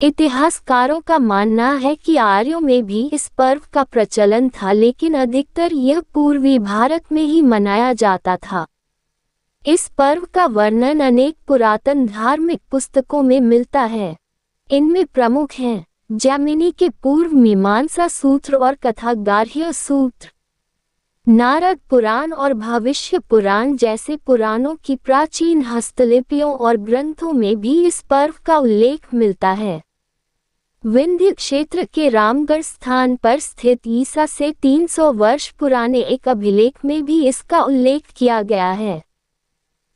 इतिहासकारों का मानना है कि आर्यों में भी इस पर्व का प्रचलन था, लेकिन अधिकतर यह पूर्वी भारत में ही मनाया जाता था। इस पर्व का वर्णन अनेक पुरातन धार्मिक पुस्तकों में मिलता है। इनमें प्रमुख हैं जैमिनी के पूर्व मीमांसा सूत्र और कथा गार्ह्य सूत्र। नारद पुराण और भविष्य पुराण जैसे पुराणों की प्राचीन हस्तलिपियों और ग्रंथों में भी इस पर्व का उल्लेख मिलता है। विंध्य क्षेत्र के रामगढ़ स्थान पर स्थित ईसा से 300 वर्ष पुराने एक अभिलेख में भी इसका उल्लेख किया गया है।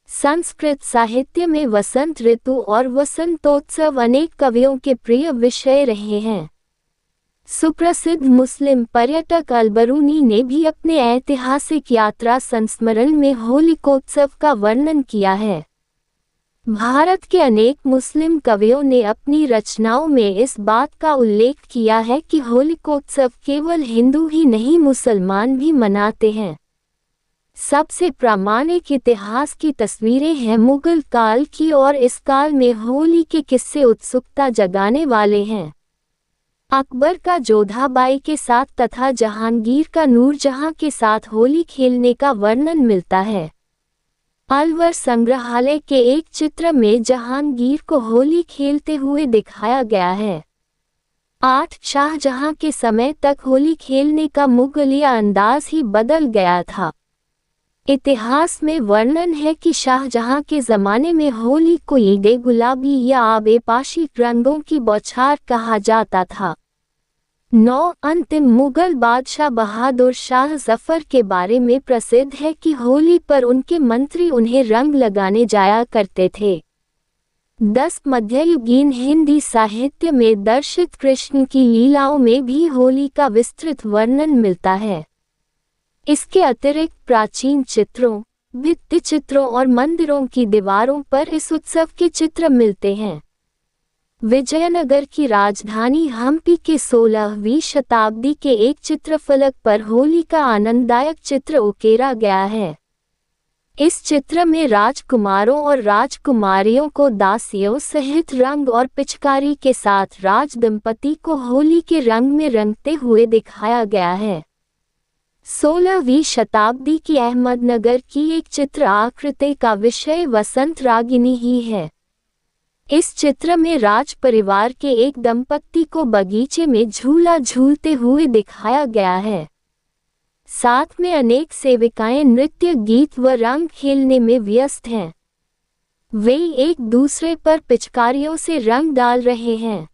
संस्कृत साहित्य में वसंत ऋतु और वसंतोत्सव अनेक कवियों के प्रिय विषय रहे हैं। सुप्रसिद्ध मुस्लिम पर्यटक अलबरूनी ने भी अपने ऐतिहासिक यात्रा संस्मरण में होलिकोत्सव का वर्णन किया है। भारत के अनेक मुस्लिम कवियों ने अपनी रचनाओं में इस बात का उल्लेख किया है कि होलिकोत्सव केवल हिंदू ही नहीं मुसलमान भी मनाते हैं। सबसे प्रामाणिक इतिहास की तस्वीरें हैं मुगल काल की और इस काल में होली के किस्से उत्सुकता जगाने वाले हैं। अकबर का जोधाबाई के साथ तथा जहांगीर का नूरजहां के साथ होली खेलने का वर्णन मिलता है। अलवर संग्रहालय के एक चित्र में जहांगीर को होली खेलते हुए दिखाया गया है। 8 शाहजहां के समय तक होली खेलने का मुगलिया अंदाज ही बदल गया था। इतिहास में वर्णन है कि शाहजहां के ज़माने में होली को ईदे गुलाबी या आबे पाशी रंगों की बौछार कहा जाता था। 9 अंतिम मुगल बादशाह बहादुर शाह जफर के बारे में प्रसिद्ध है कि होली पर उनके मंत्री उन्हें रंग लगाने जाया करते थे। 10 मध्ययुगीन हिंदी साहित्य में दर्शित कृष्ण की लीलाओं में भी होली का विस्तृत वर्णन मिलता है। इसके अतिरिक्त प्राचीन चित्रों, भित्तिचित्रों और मंदिरों की दीवारों पर इस उत्सव के चित्र मिलते हैं। विजयनगर की राजधानी हम्पी के 16वीं शताब्दी के एक चित्रफलक पर होली का आनंददायक चित्र उकेरा गया है। इस चित्र में राजकुमारों और राजकुमारियों को दासियों सहित रंग और पिचकारी के साथ राज दंपति को होली के रंग में रंगते हुए दिखाया गया है। 16वीं शताब्दी की अहमदनगर की एक चित्र आकृति का विषय वसंत रागिनी ही है। इस चित्र में राज परिवार के एक दंपति को बगीचे में झूला झूलते हुए दिखाया गया है। साथ में अनेक सेविकाएं नृत्य, गीत व रंग खेलने में व्यस्त हैं। वे एक दूसरे पर पिचकारियों से रंग डाल रहे हैं।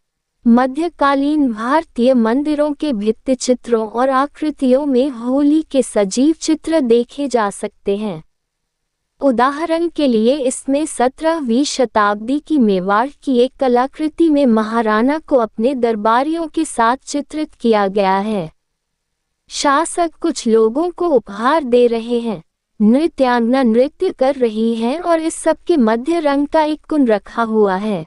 मध्यकालीन भारतीय मंदिरों के भित्तिचित्रों और आकृतियों में होली के सजीव चित्र देखे जा सकते हैं। उदाहरण के लिए इसमें 17वीं शताब्दी की मेवाड़ की एक कलाकृति में महाराणा को अपने दरबारियों के साथ चित्रित किया गया है। शासक कुछ लोगों को उपहार दे रहे हैं। नृत्यांगना नृत्य कर रही है और इस सब के मध्य रंग का एक कुंड रखा हुआ है।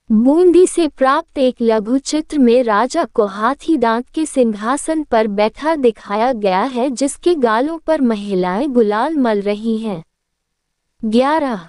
बूंदी से प्राप्त एक लघु चित्र में राजा को हाथी दांत के सिंहासन पर बैठा दिखाया गया है, जिसके गालों पर महिलाएं गुलाल मल रही हैं। 11